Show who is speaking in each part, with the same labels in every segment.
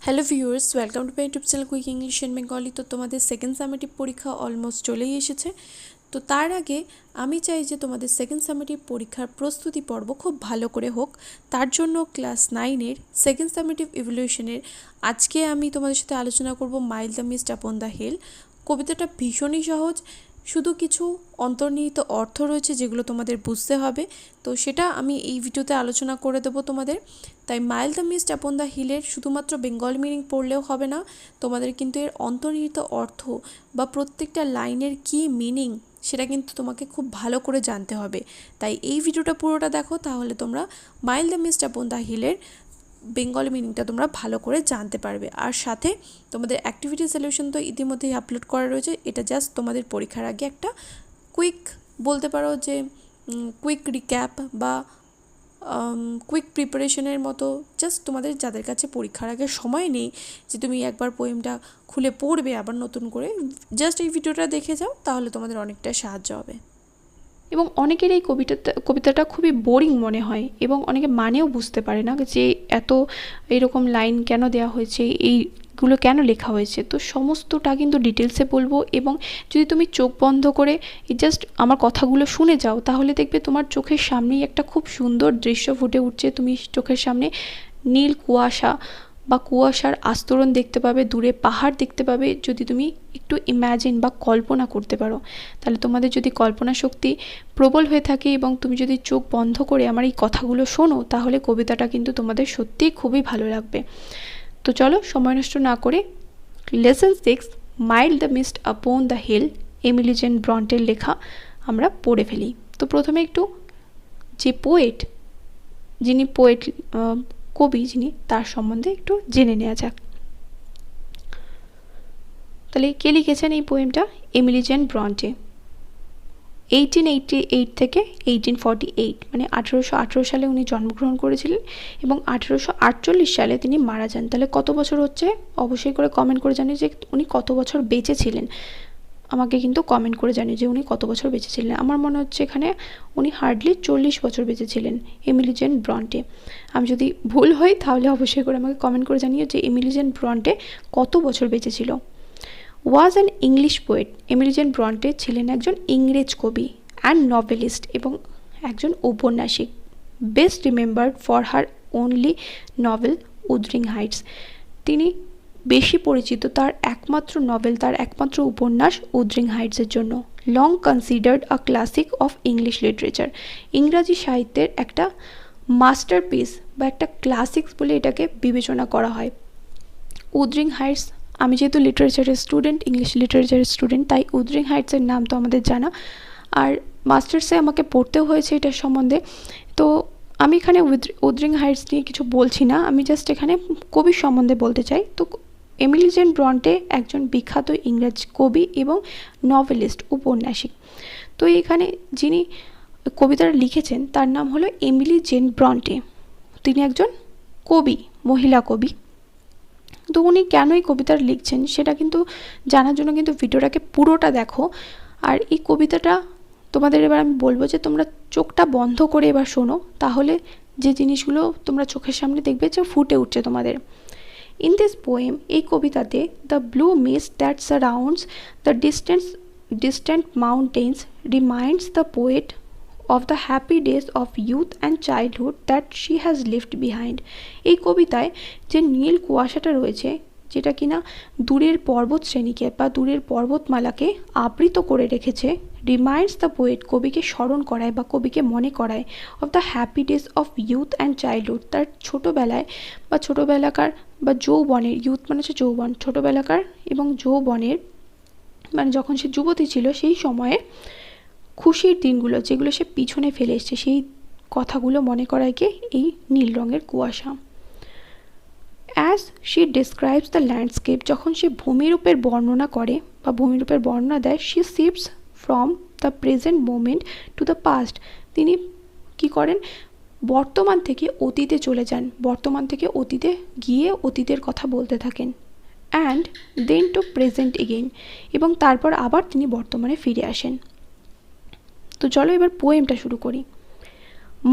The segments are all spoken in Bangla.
Speaker 1: Hello viewers, welcome to my YouTube channel quick English in Bengali. তো তোমাদের সেকেন্ড সামেটিভ পরীক্ষা অলমোস্ট চলেই এসেছে। তো তার আগে আমি চাই যে তোমাদের সেকেন্ড সামেটিভ পরীক্ষার প্রস্তুতি পর্ব খুব ভালো করে হোক। তার জন্য ক্লাস 9-এর সেকেন্ড সামেটিভ ইভ্যালুয়েশনের আজকে আমি তোমাদের সাথে আলোচনা করব mild the mist upon the hill. কবিতাটা ভীষণই সহজ, শুধু কিছু অন্তর্নিহিত অর্থ রয়েছে যেগুলো তোমাদের বুঝতে হবে। তো সেটা আমি এই ভিডিওতে আলোচনা করে দেবো তোমাদের। তাই mild the mist upon the হিলের শুধুমাত্র বেঙ্গল মিনিং পড়লেও হবে না, তোমাদের কিন্তু এর অন্তর্নিহিত অর্থ বা প্রত্যেকটা লাইনের কী মিনিং সেটা কিন্তু তোমাকে খুব ভালো করে জানতে হবে। তাই এই ভিডিওটা পুরোটা দেখো, তাহলে তোমরা mild the mist upon the হিলের বেঙ্গলি মিনিংটা তোমরা ভালো করে জানতে পারবে। আর সাথে তোমাদের অ্যাক্টিভিটি সলিউশন তো ইতিমধ্যেই আপলোড করা রয়েছে। এটা জাস্ট তোমাদের পরীক্ষার আগে একটা কুইক বলতে পারো যে কুইক রিক্যাপ বা কুইক প্রিপারেশনের মতো, জাস্ট তোমাদের যাদের কাছে পরীক্ষার আগে সময় নেই যে তুমি একবার পোয়েমটা খুলে পড়বে আবার নতুন করে, জাস্ট এই ভিডিওটা দেখে যাও, তাহলে তোমাদের অনেকটা সাহায্য হবে।
Speaker 2: এবং অনেকের এই কবিতাটা খুবই বোরিং মনে হয় এবং অনেকে মানেও বুঝতে পারে না যে এত এরকম লাইন কেন দেওয়া হয়েছে, এইগুলো কেন লেখা হয়েছে। তো সমস্তটা কিন্তু ডিটেলসে বলবো, এবং যদি তুমি চোখ বন্ধ করে জাস্ট আমার কথাগুলো শুনে যাও তাহলে দেখবে তোমার চোখের সামনেই একটা খুব সুন্দর দৃশ্য ফুটে উঠছে। তুমি চোখের সামনে নীল কুয়াশা বা কুয়াশার আস্তরণ দেখতে পাবে, দূরে পাহাড় দেখতে পাবে। যদি তুমি একটু ইম্যাজিন বা কল্পনা করতে পারো, তাহলে তোমাদের যদি কল্পনা শক্তি প্রবল হয়ে থাকে এবং তুমি যদি চোখ বন্ধ করে আমার এই কথাগুলো শোনো, তাহলে কবিতাটা কিন্তু তোমাদের সত্যিই খুবই ভালো লাগবে। তো চলো সময় নষ্ট না করে lesson 6 mild the mist upon the hill, Emily Jane ব্রন্টের লেখা, আমরা পড়ে ফেলি। তো প্রথমে একটু যে যিনি কবি যিনি, তার সম্বন্ধে একটু জেনে নেওয়া যাক। তাহলে কে লিখেছেন এই পোয়েমটা? Emily Jane ব্রন্টে। 1888 থেকে 1848, মানে 1818 সালে উনি জন্মগ্রহণ করেছিলেন এবং 1848 সালে তিনি মারা যান। তাহলে কত বছর হচ্ছে অবশ্যই করে কমেন্ট করে জানিয়ে যে উনি কত বছর বেঁচে ছিলেন। আমাকে কিন্তু কমেন্ট করে জানিয়ে যে উনি কত বছর বেঁচে ছিলেন। আমার মনে হচ্ছে এখানে উনি হার্ডলি 40 বছর বেঁচে ছিলেন, এমিলি জেন ব্রন্টে। আমি যদি ভুল হই তাহলে অবশ্যই করে আমাকে কমেন্ট করে জানিয়ে যে এমিলি জেন ব্রন্টে কত বছর বেঁচে ছিল। Was an English poet, Emily Jane Bronte ছিলেন একজন ইংরেজ কবি অ্যান্ড নভেলিস্ট এবং একজন ঔপন্যাসিক। Best remembered for her only novel Wuthering Heights. তিনি বেশি পরিচিত তার একমাত্র নভেল, তার একমাত্র উপন্যাস উদরিং হাইটসের জন্য। Long considered a classic of English literature, ইংরাজি সাহিত্যের একটা মাস্টারপিস বা একটা ক্লাসিক্স বলে এটাকে বিবেচনা করা হয়। উদরিং হাইটস, আমি যেহেতু লিটারেচারের স্টুডেন্ট, ইংলিশ লিটারেচারের স্টুডেন্ট, তাই উদরিং হাইটসের নাম তো আমাদের জানা, আর মাস্টার্সে আমাকে পড়তেও হয়েছে এটার সম্বন্ধে। তো আমি এখানে উদরিং হাইটস নিয়ে কিছু বলছি না, আমি জাস্ট এখানে কবির সম্বন্ধে বলতে চাই। তো এমিলি জেন ব্রন্টে একজন বিখ্যাত ইংরেজ কবি এবং নভেলিস্ট, উপন্যাসিক। তো এখানে যিনি কবিতাটা লিখেছেন তার নাম হলো এমিলি জেন ব্রন্টে। তিনি একজন কবি, মহিলা কবি। তো উনি কেন এই কবিতাটা লিখছেন সেটা কিন্তু জানার জন্য কিন্তু ভিডিওটাকে পুরোটা দেখো। আর এই কবিতাটা তোমাদের এবার আমি বলবো যে তোমরা চোখটা বন্ধ করে এবার শোনো, তাহলে যে জিনিসগুলো তোমরা চোখের সামনে দেখবে যে ফুটে উঠছে তোমাদের। ইন দিস পোয়েম, এই কবিতাতে, the blue mist that surrounds the distant mountains reminds the poet of the happy days of youth and childhood that she has left behind. এই কবিতায় যে নীল কুয়াশাটা রয়েছে, যেটা কিনা দূরের পর্বত শ্রেণীকে বা দূরের পর্বতমালাকে আবৃত করে রেখেছে, রিমাইন্ডস দ্য পোয়েট, কবিকে স্মরণ করায় বা কবিকে মনে করায়, of the happy days of youth and childhood, তার ছোটোবেলায় বা ছোটোবেলাকার বা যৌবনের, ইউথ মানে হচ্ছে যৌবন, ছোটোবেলাকার এবং যৌবনের মানে যখন সে যুবতী ছিল সেই সময়ে খুশির দিনগুলো যেগুলো সে পিছনে ফেলে এসছে, সেই কথাগুলো মনে করায় কে? এই নীল রঙের কুয়াশা। As she describes the landscape, যখন সে ভূমিরূপের বর্ণনা করে বা ভূমিরূপের বর্ণনা দেয়, she shifts from the present moment to the past, তিনি কি করেন? বর্তমান থেকে অতীতে চলে যান, বর্তমান থেকে অতীতে গিয়ে অতীতের কথা বলতে থাকেন। And then to present again, এবং তারপর আবার তিনি বর্তমানে ফিরে আসেন। তো চলো এবার পোয়েমটা শুরু করি।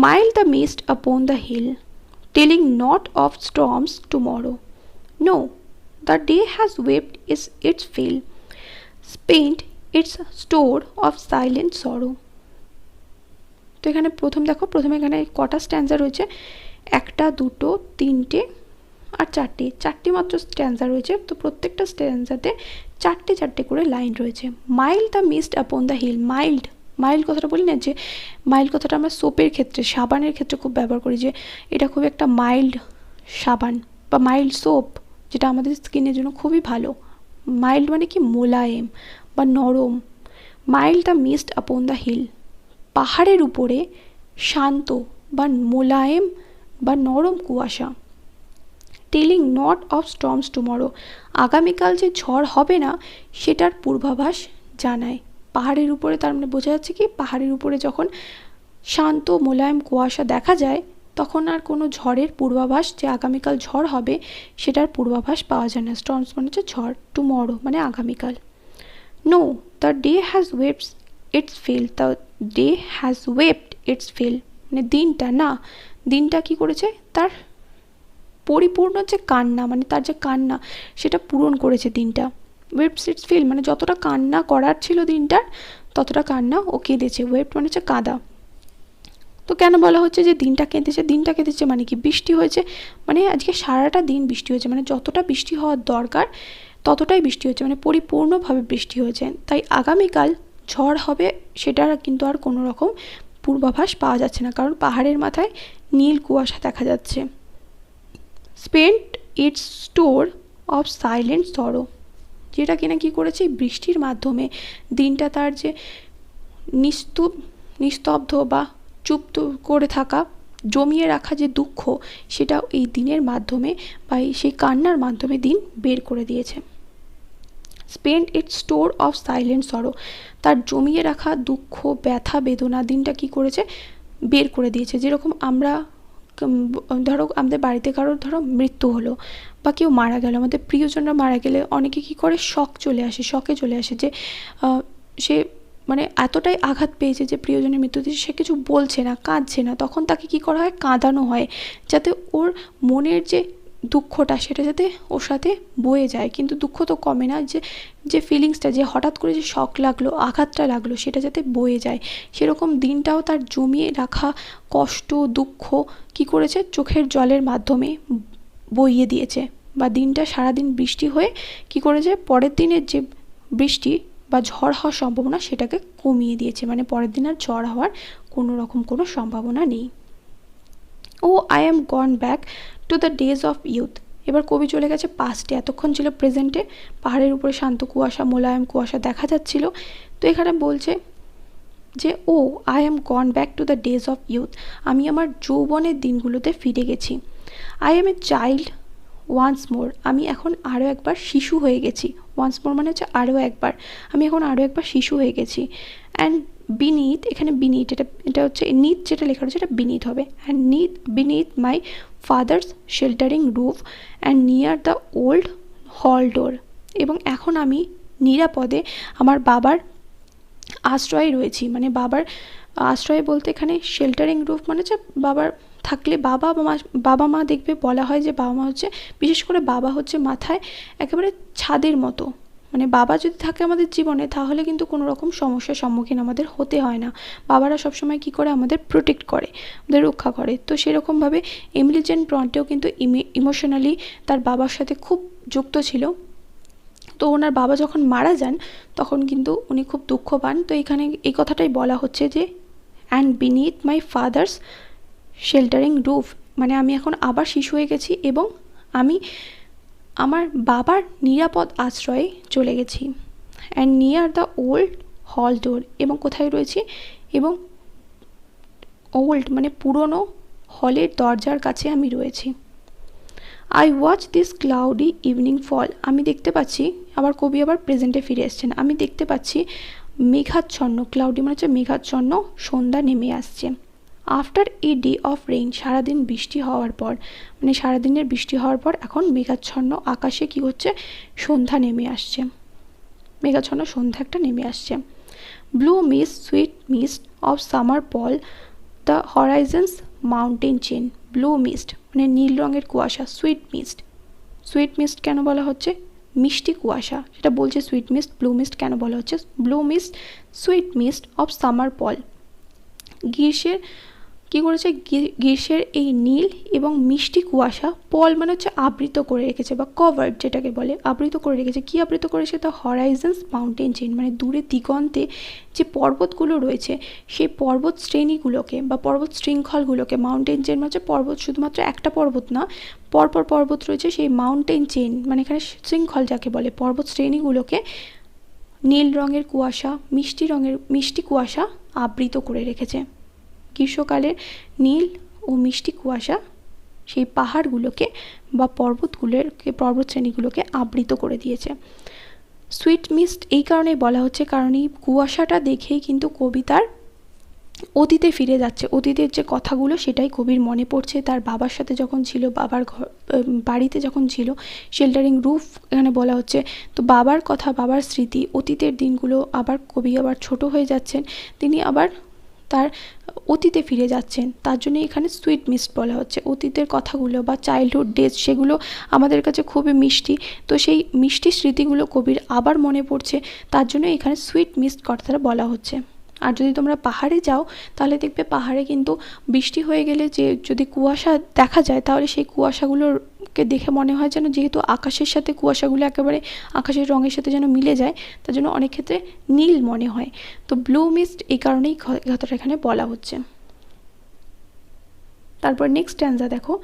Speaker 2: Mild the mist upon the hill, telling not of storms tomorrow, No, the day has wept its fill, spent its store of silent sorrow. তো এখানে প্রথমে এখানে কটা স্ট্যান্জা রয়েছে, একটা, দুটো, তিনটে আর চারটে মাত্র স্ট্যান্জা রয়েছে। তো প্রত্যেকটা স্ট্যান্জাতে চারটে করে লাইন রয়েছে। Mild the mist upon the hill. Mild কথাটা বলি না, যে মাইল্ড কথাটা আমরা সোপের ক্ষেত্রে, সাবানের ক্ষেত্রে খুব ব্যবহার করি, যে এটা খুব একটা মাইল্ড সাবান বা মাইল্ড সোপ, যেটা আমাদের স্কিনের জন্য খুবই ভালো। মাইল্ড মানে কি, মোলায়েম বা নরম। Mild the mist upon the hill, পাহাড়ের উপরে শান্ত বা মোলায়েম বা নরম কুয়াশা। Telling not of storms tomorrow, আগামীকাল যে ঝড় হবে না সেটার পূর্বাভাস জানায়। পাহাড়ের উপরে, তার মানে বোঝা যাচ্ছে কি, পাহাড়ের উপরে যখন শান্ত মোলায়েম কুয়াশা দেখা যায় তখন আর কোনো ঝড়ের পূর্বাভাস, যে আগামীকাল ঝড় হবে সেটার পূর্বাভাস পাওয়া যায় না। স্টর্মস মানে হচ্ছে ঝড়, টুমরো মানে আগামীকাল। No, the day has wept its fill, the day has wept its fill মানে দিনটা কি করেছে, তার পরিপূর্ণ যে কান্না, মানে তার যে কান্না সেটা পূরণ করেছে দিনটা। ওয়েপড ইটস ফিল মানে যতটা কান্না করার ছিল দিনটার ততটা কান্না ও কেঁদেছে। ওয়েপড মানে হচ্ছে কাঁদা। তো কেন বলা হচ্ছে যে দিনটা কেঁদেছে মানে কি, বৃষ্টি হয়েছে, মানে আজকে সারাটা দিন বৃষ্টি হয়েছে, মানে যতটা বৃষ্টি হওয়ার দরকার ততটাই বৃষ্টি হয়েছে, মানে পরিপূর্ণভাবে বৃষ্টি হয়েছে। তাই আগামীকাল ঝড় হবে সেটার কিন্তু আর কোনো রকম পূর্বাভাস পাওয়া যাচ্ছে না, কারণ পাহাড়ের মাথায় নীল কুয়াশা দেখা যাচ্ছে। Spent it's store of silent সরো, যেটা কিনা কি করেছে, বৃষ্টির মাধ্যমে দিনটা তার যে নিস্তব্ধ বা চুপ করে থাকা, জমিয়ে রাখা যে দুঃখ, সেটা এই দিনের মাধ্যমে বা সেই কান্নার মাধ্যমে দিন বের করে দিয়েছে। Spent it's store of silent সরো, তার জমিয়ে রাখা দুঃখ, ব্যথা, বেদনা দিনটা কি করেছে, বের করে দিয়েছে। যেরকম আমরা ধরো আমাদের বাড়িতে কারোর মৃত্যু হলো বা কেউ মারা গেল, আমাদের প্রিয়জনরা মারা গেলে অনেকে কি করে, শকে চলে আসে, যে সে মানে এতটাই আঘাত পেয়েছে যে প্রিয়জনের মৃত্যুতে সে কিছু বলছে না, কাঁদছে না, তখন তাকে কি করা হয়, কাঁদানো হয়, যাতে ওর মনের যে দুঃখটা সেটা যাতে ওর সাথে বয়ে যায়। কিন্তু দুঃখ তো কমে না, যে ফিলিংসটা, যে হঠাৎ করে যে শক লাগলো, আঘাতটা লাগলো, সেটা যাতে বয়ে যায়। সেরকম দিনটাও তার জমিয়ে রাখা কষ্ট, দুঃখ কি করেছে, চোখের জলের মাধ্যমে বইয়ে দিয়েছে। বা দিনটা সারাদিন বৃষ্টি হয়ে কি করেছে, পরের দিনের যে বৃষ্টি বা ঝড় হওয়ার সম্ভাবনা সেটাকে কমিয়ে দিয়েছে, মানে পরের দিন আর ঝড় হওয়ার কোনো সম্ভাবনা নেই। Oh I am gone back to the days of youth, এবার কবি চলে গেছে পাস্টে, এতক্ষণ ছিল প্রেজেন্টে, পাহাড়ের উপরে শান্ত কুয়াশা, মোলায়েম কুয়াশা দেখা যাচ্ছিল। তো এখানে বলছে যে I am gone back to the days of youth, আমি আমার যৌবনের দিনগুলোতে ফিরে গেছি। I am a child once more, আমি এখন আরও একবার শিশু হয়ে গেছি। ওয়ান্স মোর মানে হচ্ছে আরও একবার, আমি এখন আরও একবার শিশু হয়ে গেছি। অ্যান্ড বিনিথ, এখানে বিনিথ, এটা হচ্ছে নিথ, যেটা লেখা রয়েছে এটা বিনিথ হবে। And beneath my father's sheltering roof and near the old hall door, এবং এখন আমি নিরাপদে আমার বাবার আশ্রয়ে রয়েছি। মানে বাবার আশ্রয় বলতে এখানে শেল্টারিং রুফ মানে হচ্ছে বাবার থাকলে, বাবা মা দেখবে বলা হয় যে বাবা মা হচ্ছে, বিশেষ করে বাবা হচ্ছে মাথায় একেবারে ছাদের মতো, মানে বাবা যদি থাকে আমাদের জীবনে তাহলে কিন্তু কোনো রকম সমস্যার সম্মুখীন আমাদের হতে হয় না। বাবারা সবসময় কি করে, আমাদের প্রোটেক্ট করে, আমাদের রক্ষা করে। তো সেরকমভাবে এমিলি জেন ব্রন্টেও কিন্তু ইমোশনালি তার বাবার সাথে খুব যুক্ত ছিল। তো ওনার বাবা যখন মারা যান তখন কিন্তু উনি খুব দুঃখ পান। তো এখানে এই কথাটাই বলা হচ্ছে যে and beneath my father's sheltering roof, মানে আমি এখন আবার শিশু হয়ে গেছি এবং আমি আমার বাবার নিরাপদ আশ্রয়ে চলে গেছি। And near the old hall door, এবং কোথায় রয়েছি, এবং ওল্ড মানে পুরনো হলের দরজার কাছে আমি রয়েছি। I watch this cloudy evening fall, আমি দেখতে পাচ্ছি, আবার কবি আবার প্রেজেন্টে ফিরে এসছেন, আমি দেখতে পাচ্ছি মেঘাচ্ছন্ন, ক্লাউডি মানে হচ্ছে মেঘাচ্ছন্ন সন্ধ্যা নেমে আসছে। After a day of rain, সারাদিন বৃষ্টি হওয়ার পর, মানে সারাদিনের বৃষ্টি হওয়ার পর এখন মেঘাচ্ছন্ন আকাশে কি হচ্ছে, সন্ধ্যা নেমে আসছে, মেঘাচ্ছন্ন সন্ধ্যা একটা নেমে আসছে। Blue mist, sweet mist of summer pall the horizon's mountain chain, blue mist মানে নীল রঙের কুয়াশা, সুইট মিস্ট সুইট মিস্ট কেন বলা হচ্ছে? মিষ্টি কুয়াশা, সেটা বলছে সুইট মিস্ট। ব্লু মিস্ট কেন বলা হচ্ছে? Blue mist sweet mist of summer pall. গ্রীষ্মের কী করেছে? গ্রীষ্মের এই নীল এবং মিষ্টি কুয়াশা, পল মানে হচ্ছে আবৃত করে রেখেছে বা কভার্ড যেটাকে বলে, আবৃত করে রেখেছে। কী আবৃত করেছে? দ্য হরাইজন্স মাউন্টেন চেইন, মানে দূরে দিগন্তে যে পর্বতগুলো রয়েছে সেই পর্বত শ্রেণীগুলোকে বা পর্বত শৃঙ্খলগুলোকে, মাউন্টেন চেইন মানে হচ্ছে পর্বত, শুধুমাত্র একটা পর্বত না, পরপর পর্বত রয়েছে, সেই মাউন্টেন চেইন মানে এখানে শৃঙ্খল যাকে বলে, পর্বত শ্রেণীগুলোকে নীল রঙের কুয়াশা, মিষ্টি কুয়াশা আবৃত করে রেখেছে। গ্রীষ্মকালের নীল ও মিষ্টি কুয়াশা সেই পাহাড়গুলোকে বা পর্বত শ্রেণীগুলোকে আবৃত করে দিয়েছে। সুইট মিস্ট এই কারণেই বলা হচ্ছে কারণ এই কুয়াশাটা দেখেই কিন্তু কবিতার অতীতে ফিরে যাচ্ছে, অতীতের যে কথাগুলো সেটাই কবির মনে পড়ছে। তার বাবার সাথে যখন ছিল, বাবার বাড়িতে যখন ছিল, শেল্টারিং রুফ এখানে বলা হচ্ছে, তো বাবার কথা, বাবার স্মৃতি, অতীতের দিনগুলো, আবার কবি আবার ছোট হয়ে যাচ্ছেন, তিনি আবার তার অতীতে ফিরে যাচ্ছেন, তার জন্য এখানে সুইট মিস্ট বলা হচ্ছে। অতীতের কথাগুলো বা চাইল্ডহুড ডেজ সেগুলো আমাদের কাছে খুবই মিষ্টি, তো সেই মিষ্টি স্মৃতিগুলো কবির আবার মনে পড়ছে, তার জন্য এখানে সুইট মিস্ট কথাটা বলা হচ্ছে। আর যদি তোমরা পাহাড়ে যাও তাহলে দেখবে পাহাড়ে কিন্তু বৃষ্টি হয়ে গেলে যে যদি কুয়াশা দেখা যায় তাহলে সেই কুয়াশাগুলোকে দেখে মনে হয় যেন, যেহেতু আকাশের সাথে কুয়াশাগুলো একেবারে আকাশের রঙের সাথে যেন মিলে যায়, তার জন্য অনেক ক্ষেত্রে নীল মনে হয়। তো ব্লু মিস্ট এই কারণেই কথাটা এখানে বলা হচ্ছে। তারপর নেক্সট স্ট্যান্জা দেখো,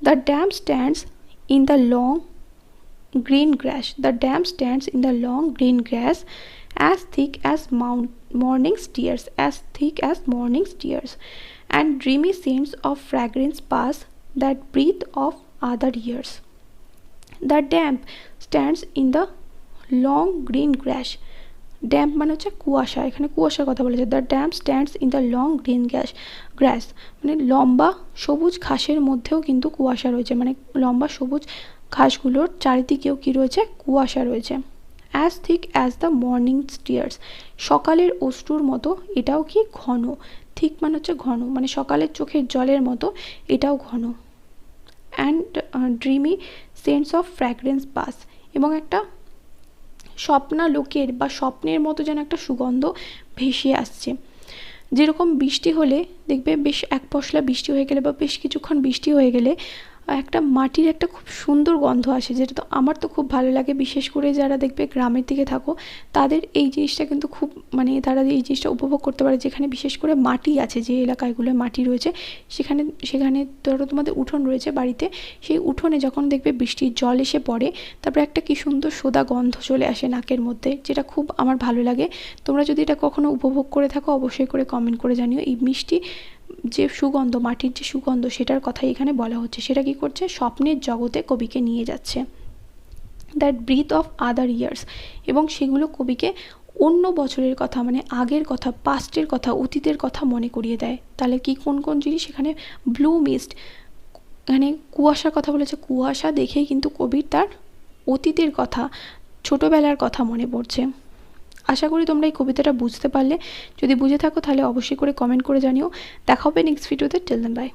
Speaker 2: the dam stands in the long green grass. The dam stands in the long green grass, as thick as morning's tears, as thick as morning's tears, and dreamy scents of fragrance pass that breathe of other years. The dam stands in the long green grass. Damp মানে হচ্ছে কুয়াশা, এখানে কুয়াশার কথা বলেছে। The damp stands in the long green গ্রাস মানে লম্বা সবুজ ঘাসের মধ্যেও কিন্তু কুয়াশা রয়েছে, মানে লম্বা সবুজ ঘাসগুলোর চারিদিকেও কি রয়েছে? কুয়াশা রয়েছে। As thick as the morning tears, সকালের অশ্রুর মতো এটাও কি ঘন। থিক মানে হচ্ছে ঘন, মানে সকালের চোখের জলের মতো এটাও ঘন। And dreamy sense of fragrance pass, এবং একটা স্বপ্নালোকের বা স্বপ্নের মতো যেন একটা সুগন্ধ ভেসে আসছে। যেরকম বৃষ্টি হলে দেখবে, বেশ এক পশলা বৃষ্টি হয়ে গেলে বা বেশ কিছুক্ষণ বৃষ্টি হয়ে গেলে একটা মাটির একটা খুব সুন্দর গন্ধ আসে, যেটা তো আমার তো খুব ভালো লাগে। বিশেষ করে যারা দেখবে গ্রামের দিকে থাকো তাদের এই জিনিসটা কিন্তু খুব, মানে তারা এই জিনিসটা উপভোগ করতে পারে, যেখানে বিশেষ করে মাটি আছে, যে এলাকাগুলোয় মাটি রয়েছে সেখানে ধরো তোমাদের উঠোন রয়েছে বাড়িতে, সেই উঠোনে যখন দেখবে বৃষ্টির জল এসে পড়ে, তারপরে একটা কি সুন্দর সোদা গন্ধ চলে আসে নাকের মধ্যে, যেটা খুব আমার ভালো লাগে। তোমরা যদি এটা কখনো উপভোগ করে থাকো অবশ্যই করে কমেন্ট করে জানিও। এই মিষ্টি যে সুগন্ধ, মাটির যে সুগন্ধ, সেটার কথাই এখানে বলা হচ্ছে। সেটা কি করছে? স্বপ্নের জগতে কবিকে নিয়ে যাচ্ছে। That breath of other years, এবং সেগুলো কবিকে অন্য বছরের কথা, মানে আগের কথা, পাস্টের কথা, অতীতের কথা মনে করিয়ে দেয়। তাহলে কি কোন কোন জিনিস? এখানে ব্লু মিস্ট, এখানে কুয়াশার কথা বলেছে। কুয়াশা দেখেই কিন্তু কবির তার অতীতের কথা, ছোটোবেলার কথা মনে পড়ছে। আশা করি তোমরা এই কবিতাটা বুঝতে পারলে। যদি বুঝে থাকো তাহলে অবশ্যই করে কমেন্ট করে জানিও। দেখা হবে নেক্সট ভিডিওতে। Till then by.